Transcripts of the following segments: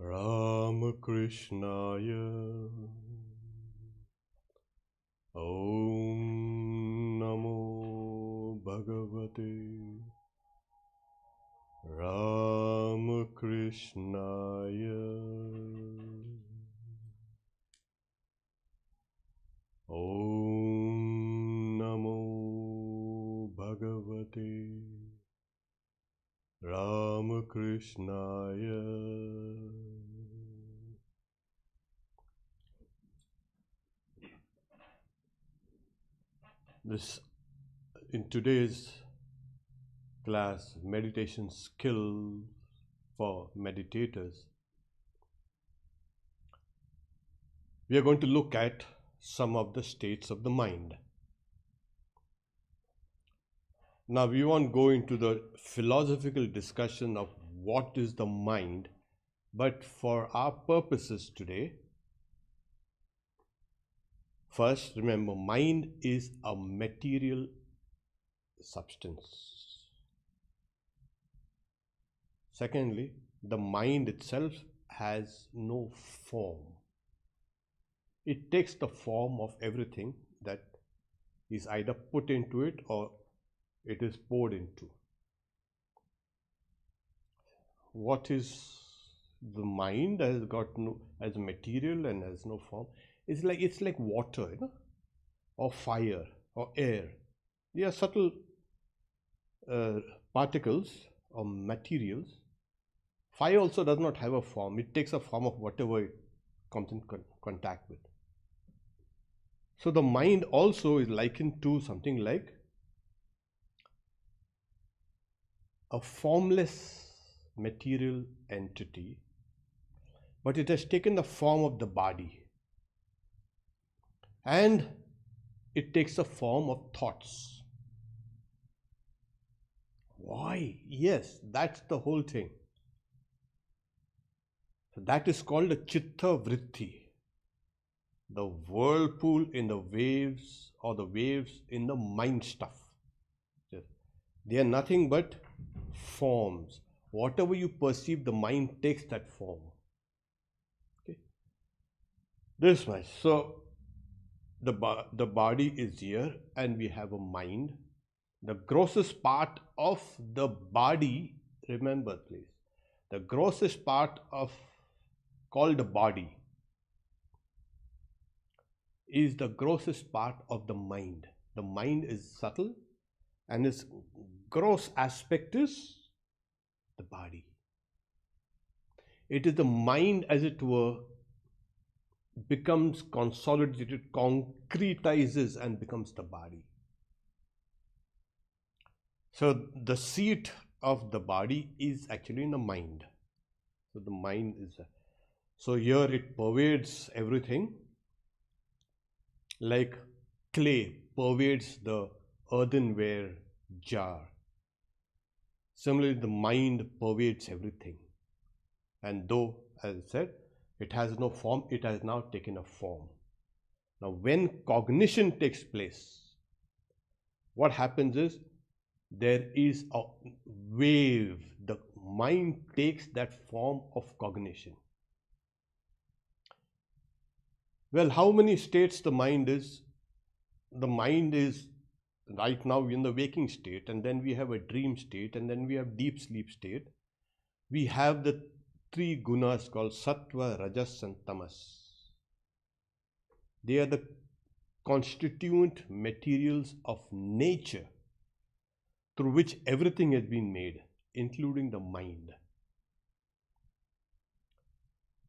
Ramakrishnaya Om Namo Bhagavate Ramakrishnaya Om Namo Bhagavate Ramakrishnaya. This in today's class, meditation skill for meditators, we are going to look at some of the states of the mind. Now, we won't go into the philosophical discussion of what is the mind, but for our purposes today, first, remember, mind is a material substance. Secondly, the mind itself has no form. It takes the form of everything that is either put into it or it is poured into. What is the mind has got no as material and has no form? It's like water, or fire or air. They are subtle particles or materials. Fire also does not have a form. It takes a form of whatever it comes in contact with. So the mind also is likened to something like a formless material entity, but it has taken the form of the body, and it takes the form of thoughts. Why? Yes, that's the whole thing. So that is called a chitta vritti, the whirlpool in the waves, or the waves in the mind stuff. They are nothing but forms. Whatever you perceive, the mind takes that form. Okay, this much. So the body is here, and we have a mind. The grossest part of the body, remember please, the grossest part of called the body is the grossest part of the mind. The mind is subtle, and its gross aspect is the body. It is the mind, as it were, becomes consolidated, concretizes, and becomes the body. So the seat of the body is actually in the mind. So the mind is, so here it pervades everything, like clay pervades the earthenware jar. Similarly, the mind pervades everything. And though, as I said, it has no form, it has now taken a form. Now, when cognition takes place, what happens is there is a wave. The mind takes that form of cognition. Well, how many states the mind is? The mind is right now in the waking state, and then we have a dream state, and then we have deep sleep state. We have the three gunas called sattva, rajas, and tamas. They are the constituent materials of nature through which everything has been made, including the mind.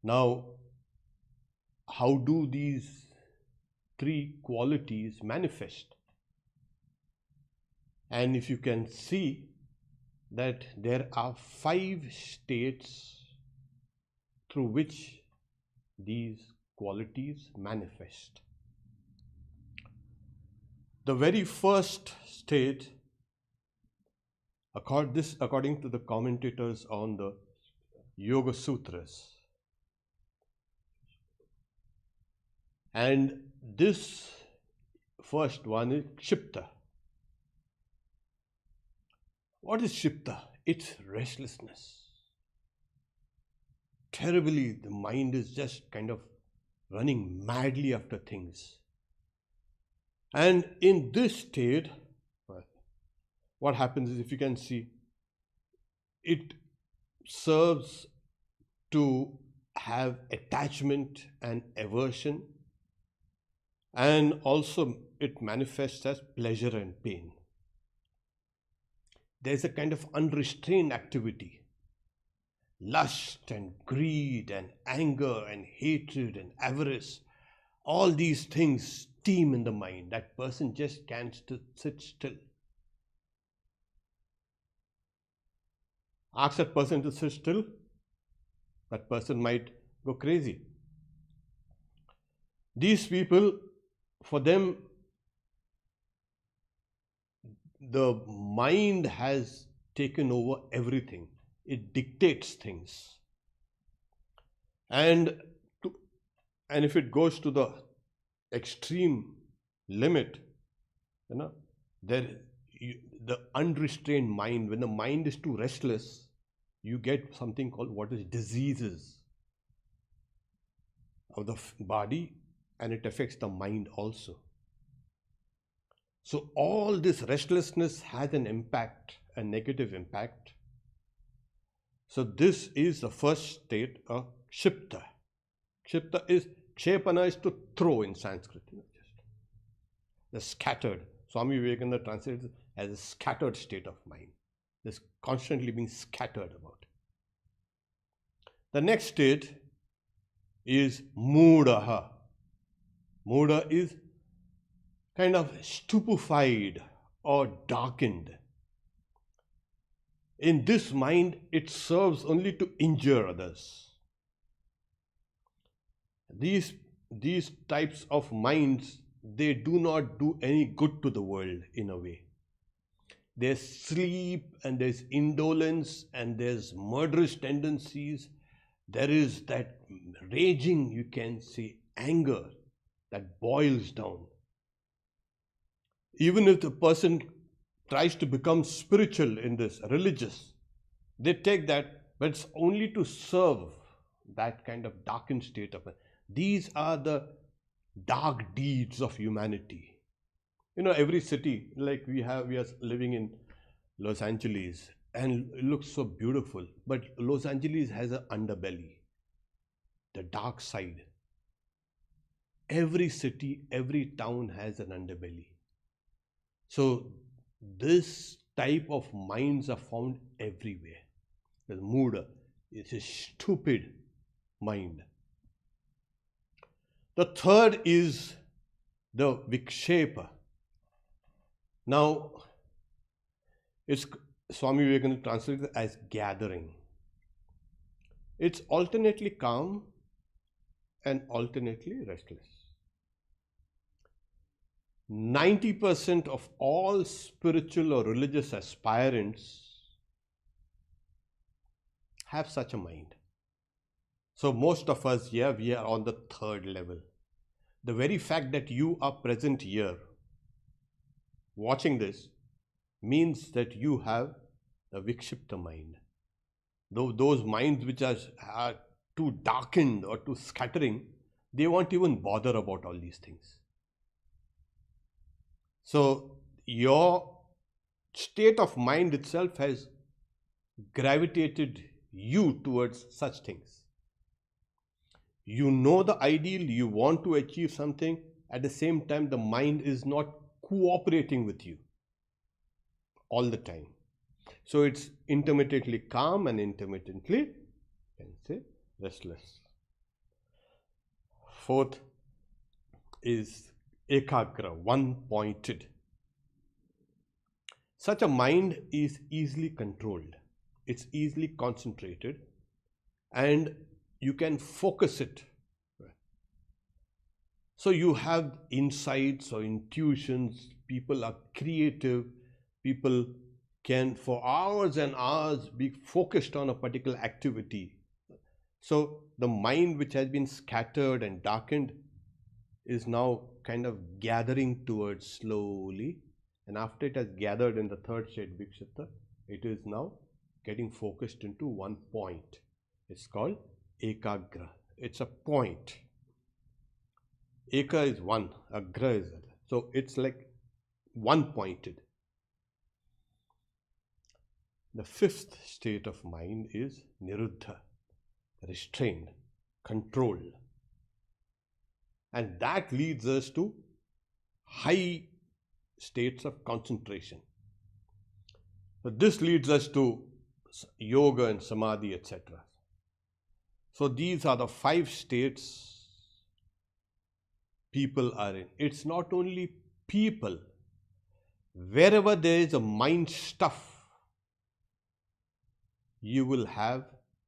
Now, how do these three qualities manifest? And if you can see that there are 5 states through which these qualities manifest. The very first state, according to the commentators on the Yoga Sutras, and this first one is Kshipta. What is Kshipta? It's restlessness. terribly, the mind is just kind of running madly after things. And in this state, what happens is, if you can see, it serves to have attachment and aversion, and also it manifests as pleasure and pain. There's a kind of unrestrained activity. Lust and greed and anger and hatred and avarice, all these things steam in the mind. That person just can't sit still. Ask that person to sit still, that person might go crazy. These people, for them, the mind has taken over everything. It dictates things. And if it goes to the extreme limit, the unrestrained mind, when the mind is too restless, you get something called what is diseases of the body, and it affects the mind also. So all this restlessness has an impact, a negative impact. So this is the first state of kshipta. Kshipta is, kshepana is to throw in Sanskrit. The scattered. Swami Vivekananda translates it as a scattered state of mind. This constantly being scattered about. The next state is mudaha. Muda is kind of stupefied or darkened. In this mind, it serves only to injure others. These types of minds, they do not do any good to the world in a way. There's sleep and there's indolence and there's murderous tendencies. There is that raging, you can say, anger that boils down. Even if the person tries to become spiritual in this, religious, they take that, but it's only to serve that kind of darkened state of it. These are the dark deeds of humanity. Every city, like we are living in Los Angeles, and it looks so beautiful, but Los Angeles has an underbelly, the dark side. Every city, every town has an underbelly. So this type of minds are found everywhere. The muda is a stupid mind. The third is the vikshepa. Now, it's Swami Vivekananda translates it as gathering. It's alternately calm and alternately restless. 90% of all spiritual or religious aspirants have such a mind. So most of us here, we are on the third level. The very fact that you are present here, watching this, means that you have the vikshipta mind. Those minds which are too darkened or too scattering, they won't even bother about all these things. So your state of mind itself has gravitated you towards such things. You know the ideal, you want to achieve something, at the same time the mind is not cooperating with you all the time. So it's intermittently calm and intermittently, you can say, restless. Fourth is ekagra, one-pointed. Such a mind is easily controlled. It's easily concentrated and you can focus it. So you have insights or intuitions, people are creative, people can for hours and hours be focused on a particular activity. So the mind which has been scattered and darkened is now kind of gathering towards slowly, and after it has gathered in the third state vikshipta, it is now getting focused into one point. It's called ekagra. It's a point. Eka is one, agra is other. So it's like one pointed. The fifth state of mind is niruddha, restrained, controlled. And that leads us to high states of concentration. So this leads us to yoga and samadhi, etc. So these are the 5 states people are in. It's not only people. Wherever there is a mind stuff, you will have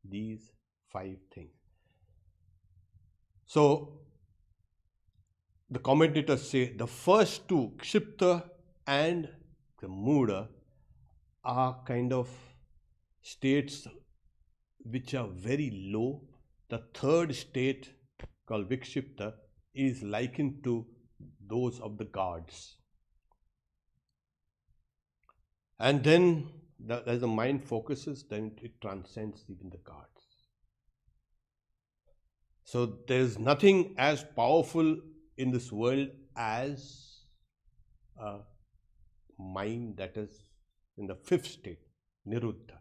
these 5 things. So the commentators say the first 2, kshipta and the muda, are kind of states which are very low. The third state, called vikshipta, is likened to those of the gods. And then as the mind focuses, then it transcends even the gods. So there's nothing as powerful in this world as a mind that is in the 5th state, niruddha,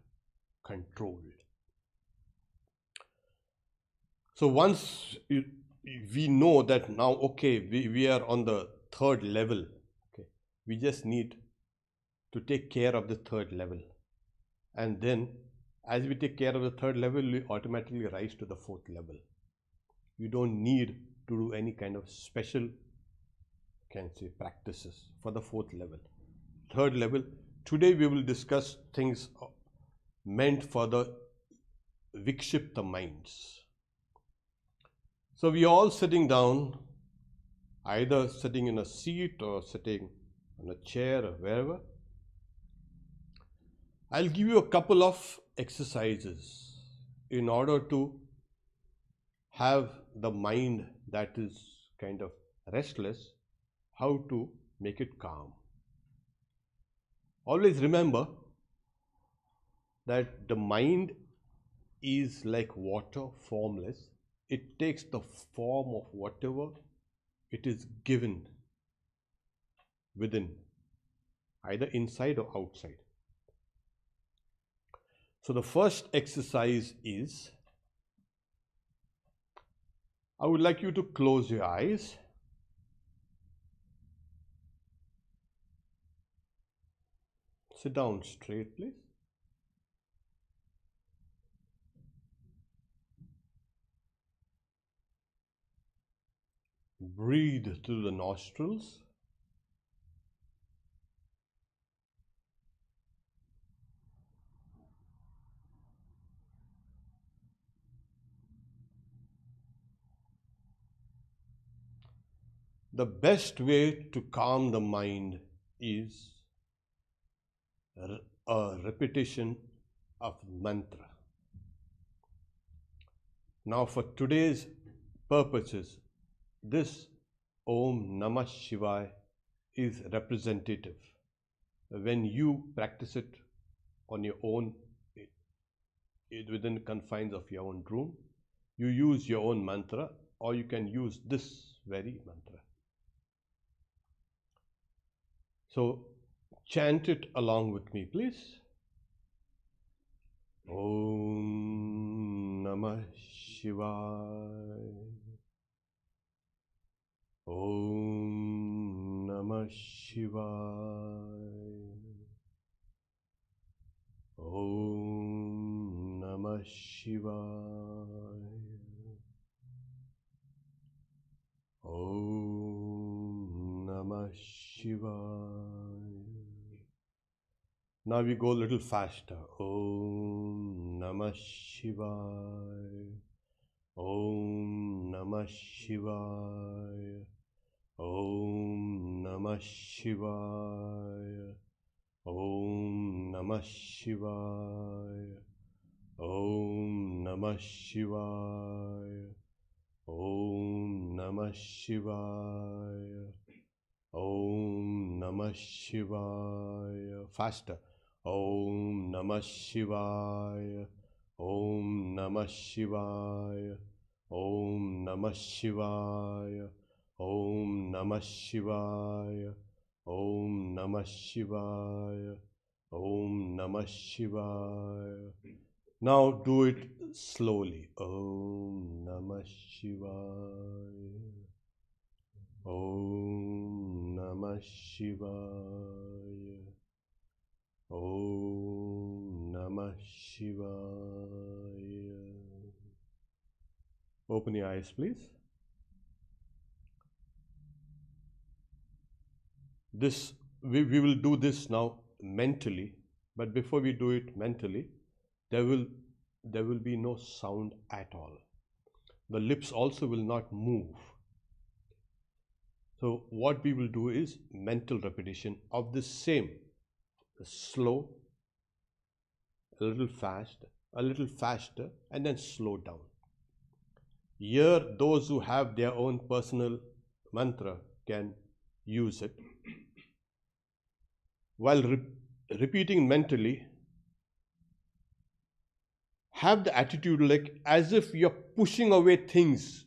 controlled. So once we know that now, okay, we are on the 3rd level, okay, we just need to take care of the 3rd level. And then as we take care of the 3rd level, we automatically rise to the 4th level. You don't need to do any kind of special, practices for the 4th level. 3rd level, today we will discuss things meant for the vikshipta minds. So we are all sitting down, either sitting in a seat or sitting on a chair or wherever. I'll give you a couple of exercises in order to have the mind that is kind of restless, how to make it calm. Always remember that the mind is like water, formless. It takes the form of whatever it is given within, either inside or outside. So the first exercise is, I would like you to close your eyes. Sit down straight, please. Breathe through the nostrils. The best way to calm the mind is a repetition of mantra. Now for today's purposes, this Om Namah Shivaya is representative. When you practice it on your own, within the confines of your own room, you use your own mantra, or you can use this very mantra. So chant it along with me, please. Om Namah Shivaya. Om Namah Shivaya. Om Namah Shivaya. Om Namah Shivaya. Now we go a little faster. Om Namah Shivaya. Om Namah Shivaya. Om Namah Shivaya. Om Namah Shivaya. Om Namah Shivaya. Om Namah Shivaya. Om Namah Shivaya. Faster. Om Namah Shivaya. Om Namah Shivaya. Om Namah Shivaya. Om Namah Shivaya. Om Namah Shivaya. Om Namah Shivaya. Now do it slowly. Om Namah Shivaya. Om Namah Shivaya. Om Namah Shivaya. Open your eyes, please. We will do this now mentally, but before we do it mentally, there will be no sound at all. The lips also will not move. So what we will do is mental repetition of the same, slow, a little faster, and then slow down. Here, those who have their own personal mantra can use it. While repeating mentally, have the attitude like as if you're pushing away things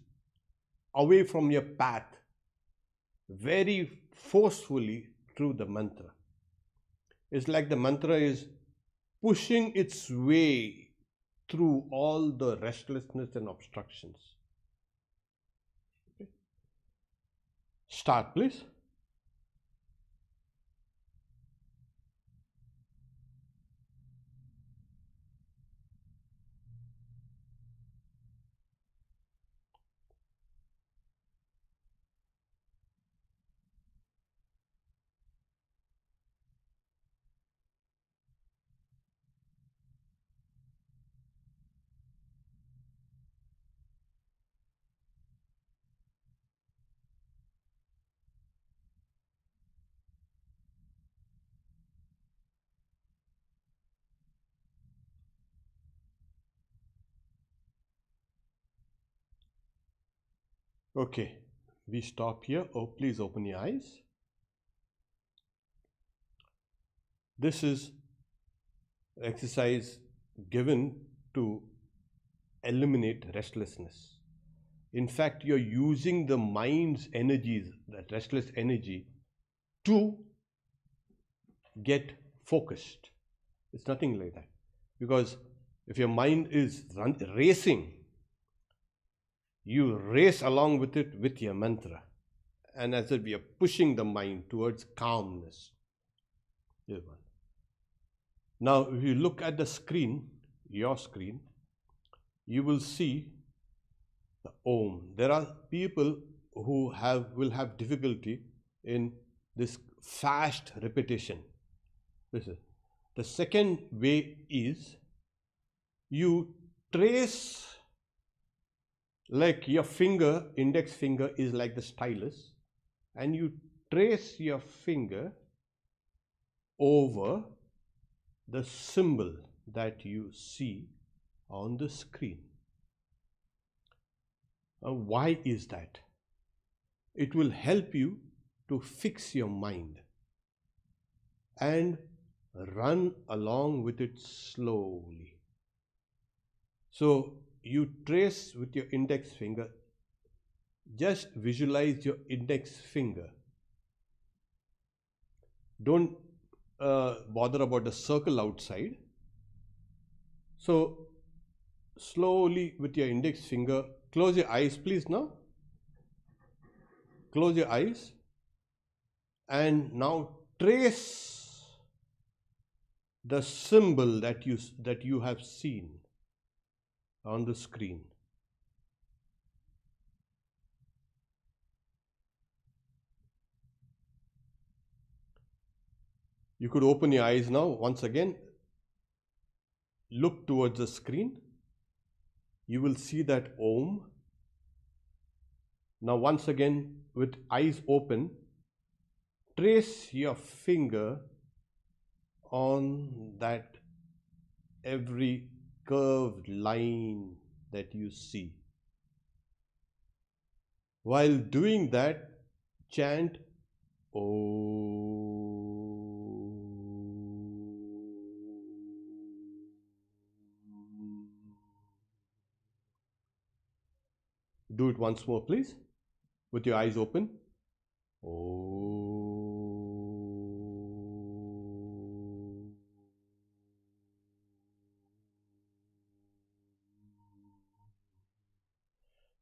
away from your path very forcefully through the mantra. It's like the mantra is pushing its way through all the restlessness and obstructions. Okay. Start, please. Okay, we stop here. Oh, please open your eyes. This is exercise given to eliminate restlessness. In fact, you're using the mind's energies, that restless energy, to get focused. It's nothing like that. Because if your mind is racing, you race along with it with your mantra. And as if we are pushing the mind towards calmness. Now, if you look at the screen, your screen, you will see the Om. There are people who will have difficulty in this fast repetition. Listen. The second way is you trace, like your finger, index finger is like the stylus, and you trace your finger over the symbol that you see on the screen. Why is that? It will help you to fix your mind and run along with it slowly. So you trace with your index finger, just visualize your index finger. Don't bother about the circle outside. So slowly with your index finger, close your eyes please now. Close your eyes and now trace the symbol that you have seen on the screen. You could open your eyes now once again. Look towards the screen. You will see that Om. Now once again with eyes open, trace your finger on that every curved line that you see. While doing that, chant Om. Do it once more, please, with your eyes open. Oh.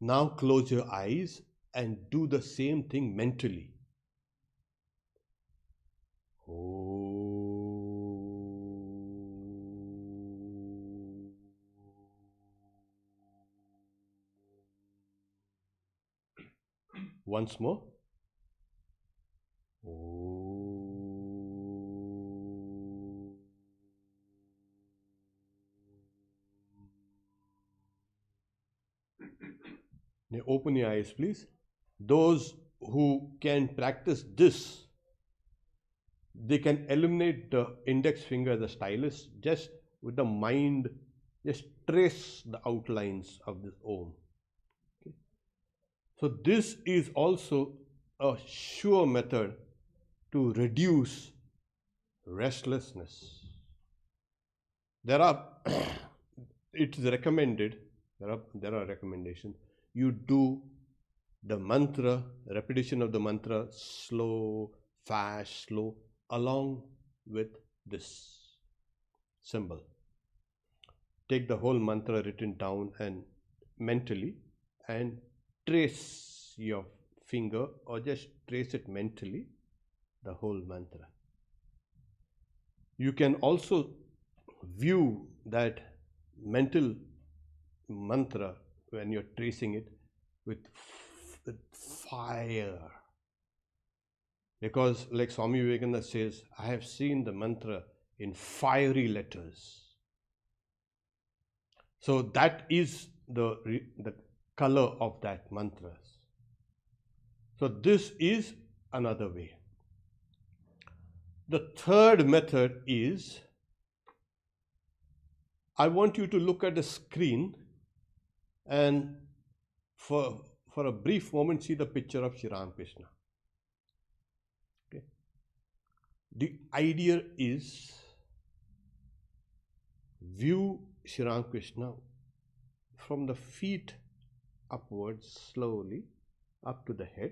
Now close your eyes and do the same thing mentally. Once more. Now open your eyes, please. Those who can practice this, they can eliminate the index finger, the stylus, just with the mind, just trace the outlines of this Om. Okay. So this is also a sure method to reduce restlessness. There are, it is recommended, there are recommendations. You do the mantra, repetition of the mantra, slow, fast, slow, along with this symbol. Take the whole mantra written down and mentally, and trace your finger, or just trace it mentally, the whole mantra. You can also view that mental mantra when you're tracing it with fire. Because like Swami Vivekananda says, I have seen the mantra in fiery letters. So that is the color of that mantra. So this is another way. The third method is, I want you to look at the screen and for a brief moment see the picture of Sri Ramakrishna. Okay. The idea is, view Sri Ramakrishna from the feet upwards, slowly up to the head.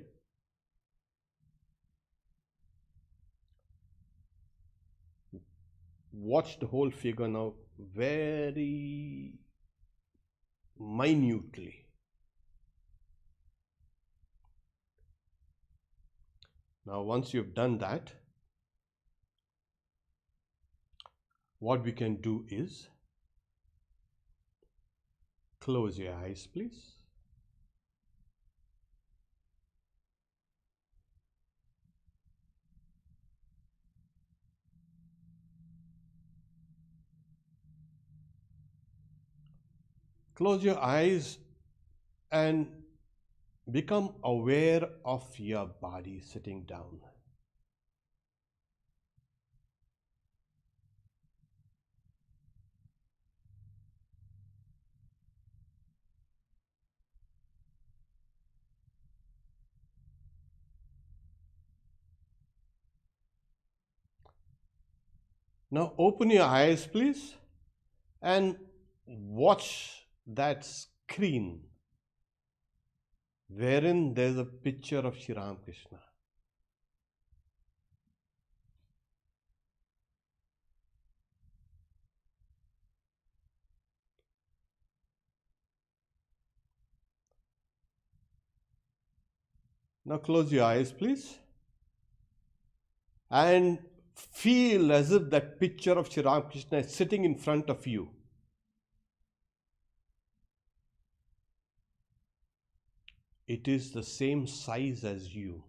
Watch the whole figure now very minutely. Now once you've done that, what we can do is, close your eyes, please. Close your eyes and become aware of your body sitting down. Now open your eyes, please, and watch that screen wherein there is a picture of Sri Ramakrishna. Now close your eyes, please, and feel as if that picture of Sri Ramakrishna is sitting in front of you. It is the same size as you.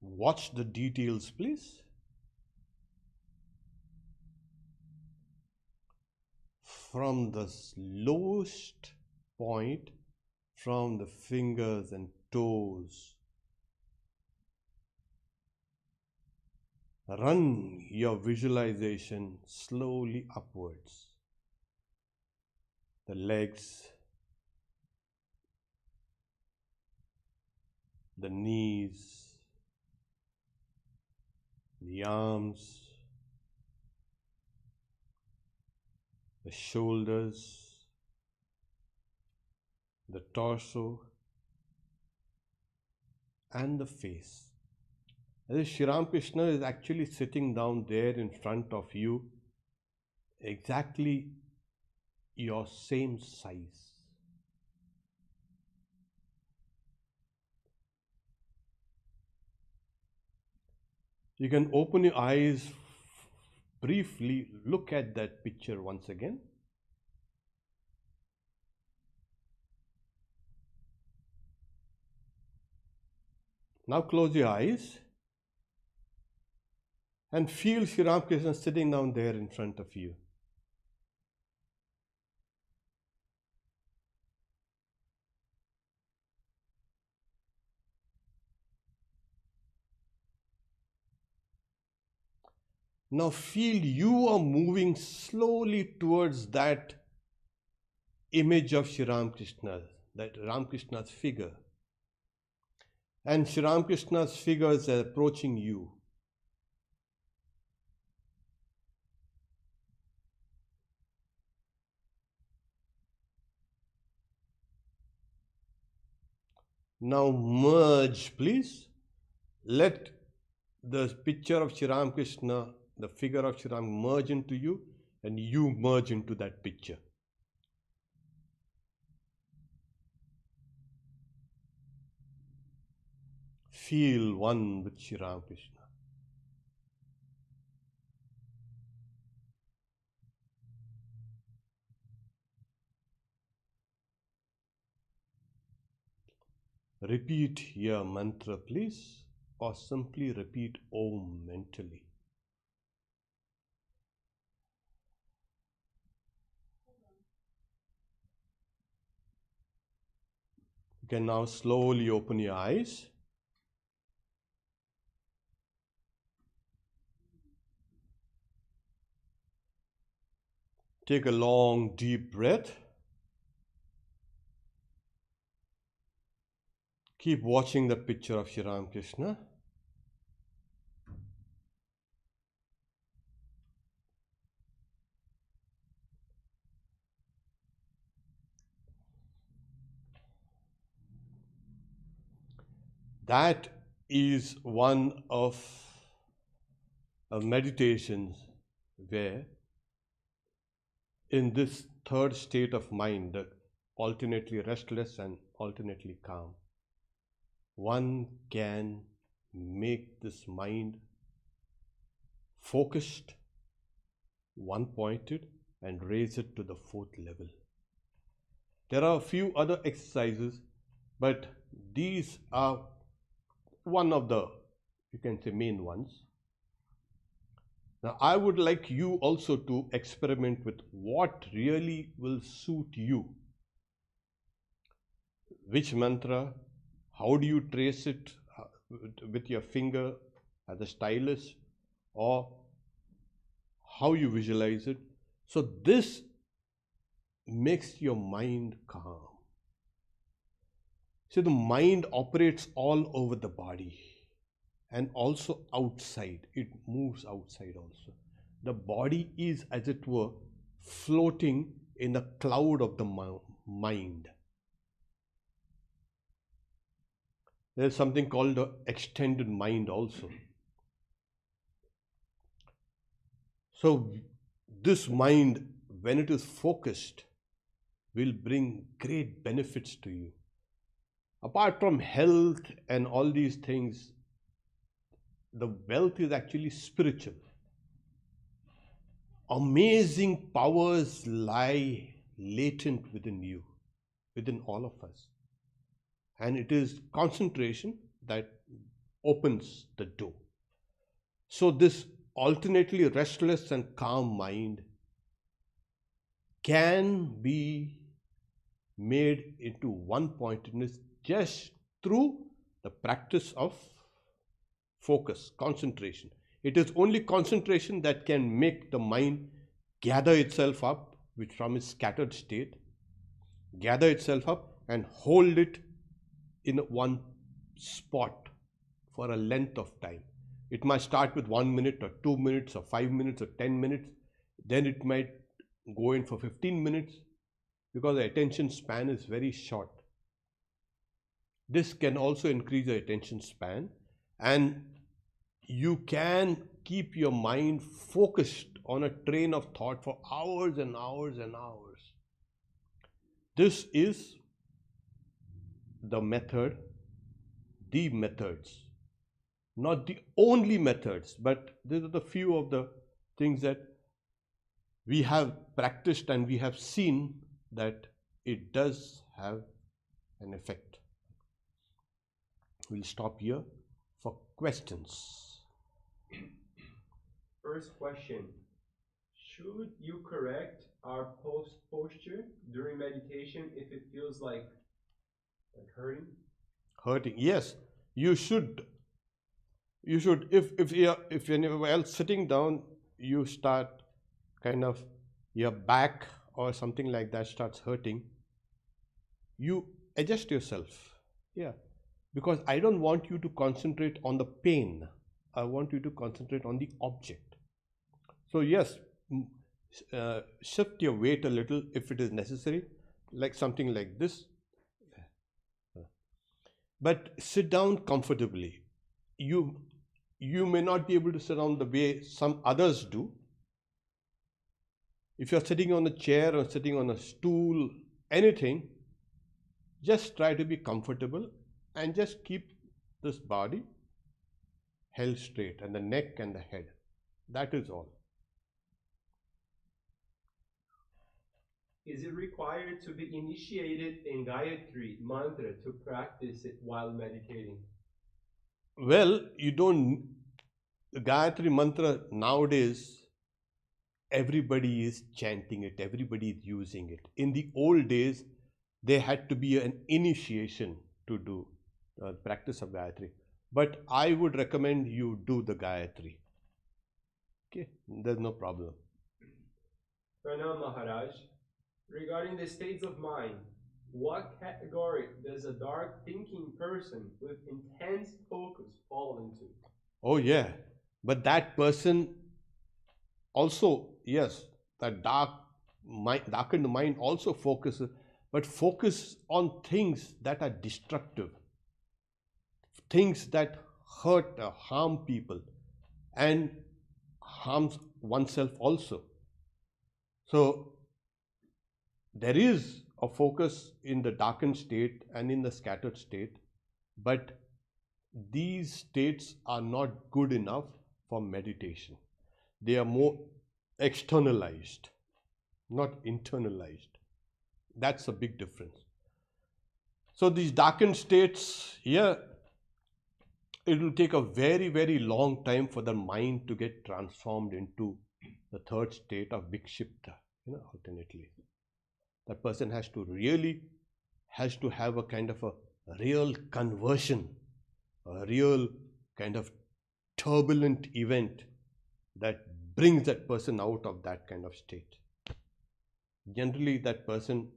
Watch the details, please. From the lowest point, from the fingers and toes, run your visualization slowly upwards. The legs, the knees, the arms, the shoulders, the torso, and the face. As Shri Krishna is actually sitting down there in front of you, exactly your same size. You can open your eyes, briefly look at that picture once again. Now close your eyes and feel Shri Krishna sitting down there in front of you. Now feel you are moving slowly towards that image of Shri Krishna, that Ramakrishna's figure. And Shri Krishna's figure is approaching you. Now merge, please. Let the picture of Shri Krishna, the figure of Shri Ram, merge into you, and you merge into that picture. Feel one with Shri Krishna. Repeat your mantra, please, or simply repeat Om mentally. You can now slowly open your eyes. Take a long, deep breath. Keep watching the picture of Shri Krishna. That is one of meditations where, in this third state of mind, alternately restless and alternately calm, one can make this mind focused, one-pointed, and raise it to the fourth level. There are a few other exercises, but these are one of the, you can say, main ones. Now, I would like you also to experiment with what really will suit you. Which mantra, how do you trace it with your finger as a stylus, or how you visualize it. So this makes your mind calm. So the mind operates all over the body and also outside. It moves outside also. The body is, as it were, floating in the cloud of the mind. There's something called the extended mind also. So this mind, when it is focused, will bring great benefits to you. Apart from health and all these things, the wealth is actually spiritual. Amazing powers lie latent within you, within all of us. And it is concentration that opens the door. So this alternately restless and calm mind can be made into one-pointedness just through the practice of focus, concentration. It is only concentration that can make the mind gather itself up, which from its scattered state, gather itself up and hold it in one spot for a length of time. It might start with 1 minute or 2 minutes or 5 minutes or 10 minutes. Then it might go in for 15 minutes because the attention span is very short. This can also increase the attention span, and you can keep your mind focused on a train of thought for hours and hours and hours. This is the method, the methods, not the only methods, but these are the few of the things that we have practiced and we have seen that it does have an effect. We'll stop here for questions. First question: should you correct our posture during meditation if it feels like hurting? Hurting, yes. You should. If you're else sitting down, you start kind of your back or something like that starts hurting. You adjust yourself. Yeah. Because I don't want you to concentrate on the pain. I want you to concentrate on the object. So yes, shift your weight a little if it is necessary, like something like this. But sit down comfortably. You may not be able to sit down the way some others do. If you're sitting on a chair or sitting on a stool, anything, just try to be comfortable and just keep this body held straight, and the neck and the head. That is all. Is it required to be initiated in Gayatri mantra to practice it while meditating? Well, you don't. The Gayatri mantra nowadays, everybody is chanting it, everybody is using it. In the old days, there had to be an initiation to do practice of Gayatri. But I would recommend you do the Gayatri. Okay, there's no problem. Pranam Maharaj, regarding the states of mind, what category does a dark thinking person with intense focus fall into? Oh yeah, but that person also, yes, that darkened mind also focuses, but focus on things that are destructive, things that hurt or harm people and harms oneself also. So there is a focus in the darkened state and in the scattered state, but these states are not good enough for meditation. They are more externalized, not internalized. That's a big difference. So these darkened states, yeah, it will take a very, very long time for the mind to get transformed into the third state of vikshipta, alternately. That person has to have a kind of a real conversion, a real kind of turbulent event that brings that person out of that kind of state. Generally, that person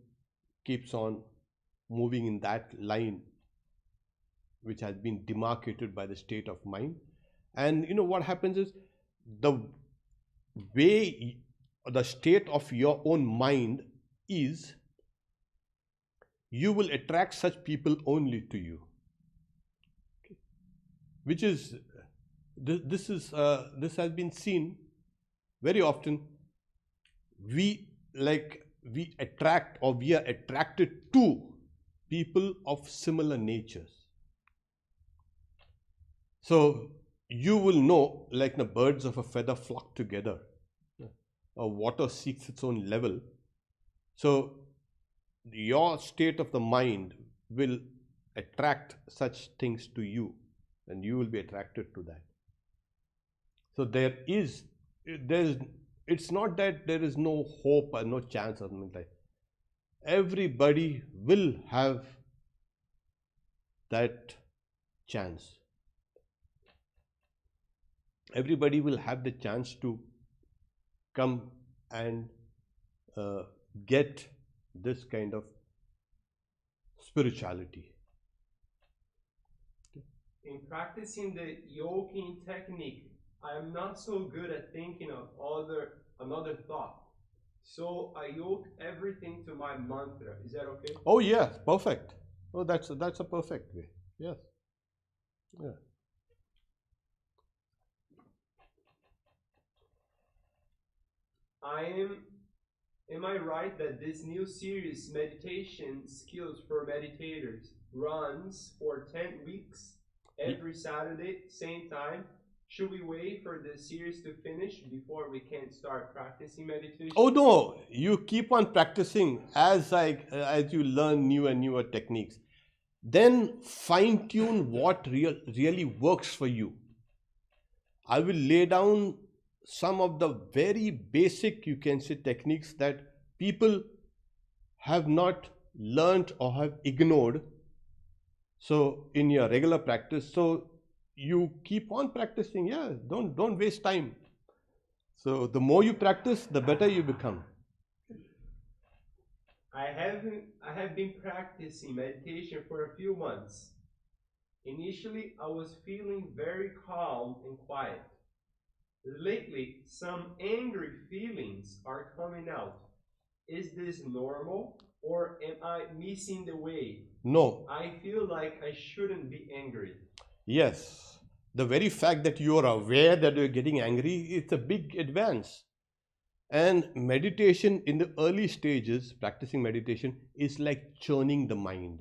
keeps on moving in that line which has been demarcated by the state of mind. And what happens is, the way the state of your own mind is, you will attract such people only to you. Okay. Which is, this has been seen very often. We attract, or we are attracted to people of similar natures. So you will know, like the birds of a feather flock together, or water seeks its own level. So your state of the mind will attract such things to you, and you will be attracted to that. So it's not that there is no hope or no chance or something like that. Everybody will have that chance. Everybody will have the chance to come and get this kind of spirituality. Okay. in practicing the yoking technique, I am not so good at thinking of another thought. So I yoke everything to my mantra. Is that okay? Oh yes, perfect. Oh, that's a perfect way. Yes. Yeah. Am I right that this new series, Meditation Skills for Meditators, runs for 10 weeks every Saturday, same time? Should we wait for the series to finish before we can start practicing meditation? Oh no, you keep on practicing as you learn new and newer techniques. Then fine tune what really works for you. I will lay down some of the very basic, you can say, techniques that people have not learnt or have ignored. So in your regular practice, so you keep on practicing. Yeah, don't waste time. So the more you practice, the better you become. I have been practicing meditation for a few months. Initially, I was feeling very calm and quiet. Lately, some angry feelings are coming out. Is this normal or am I missing the way? No. I feel like I shouldn't be angry. Yes. The very fact that you are aware that you're getting angry, it's a big advance. And meditation in the early stages, practicing meditation is like churning the mind.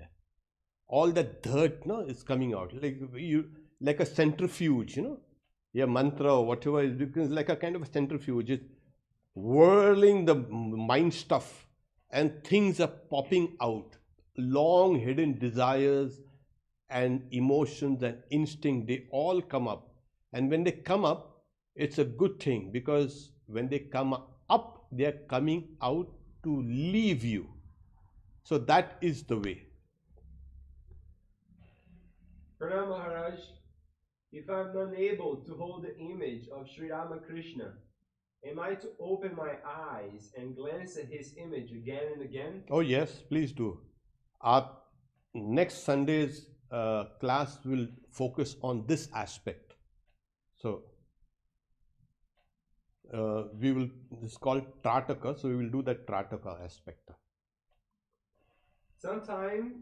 All that dirt, no, is coming out like a centrifuge, your mantra or whatever is becomes like a kind of a centrifuge. It's whirling the mind stuff, and things are popping out. Long hidden desires and emotions and instinct, they all come up. And when they come up, it's a good thing, because when they come up, they are coming out to leave you. So that is the way. Pranam Maharaj, if I'm unable to hold the image of Sri Ramakrishna, am I to open my eyes and glance at his image again and again? Oh yes, please do. Our next Sunday's class will focus on this aspect. So we will, this is called Trataka, so we will do that Trataka aspect. Sometimes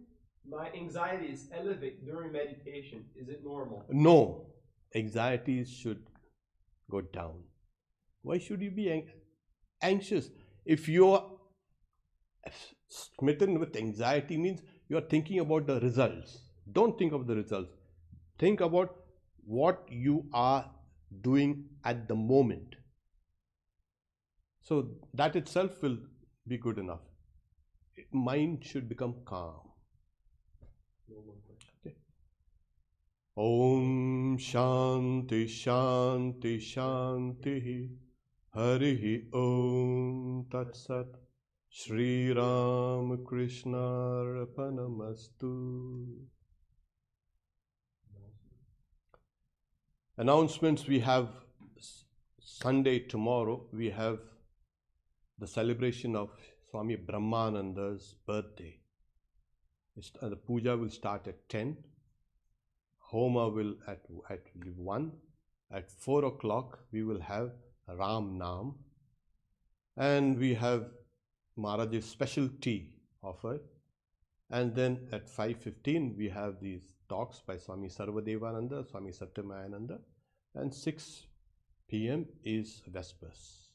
my anxieties elevate during meditation. Is it normal? No, anxieties should go down. Why should you be anxious? If you are smitten with anxiety, means you are thinking about the results. Don't think of the results. Think about what you are doing at the moment. So that itself will be good enough. Mind should become calm. Okay. Om Shanti Shanti Shanti Hari Om Tat Sat Shri Ram Krishna Arpanamastu. Announcements: we have Sunday tomorrow, we have the celebration of Swami Brahmananda's birthday. The puja will start at 10. Homa will at 1. At 4 o'clock we will have Ram Nam. And we have Maharaj's special tea offered. And then at 5:15 we have these talks by Swami Sarvadevananda, Swami Satyamayananda. And 6 p.m. is Vespers.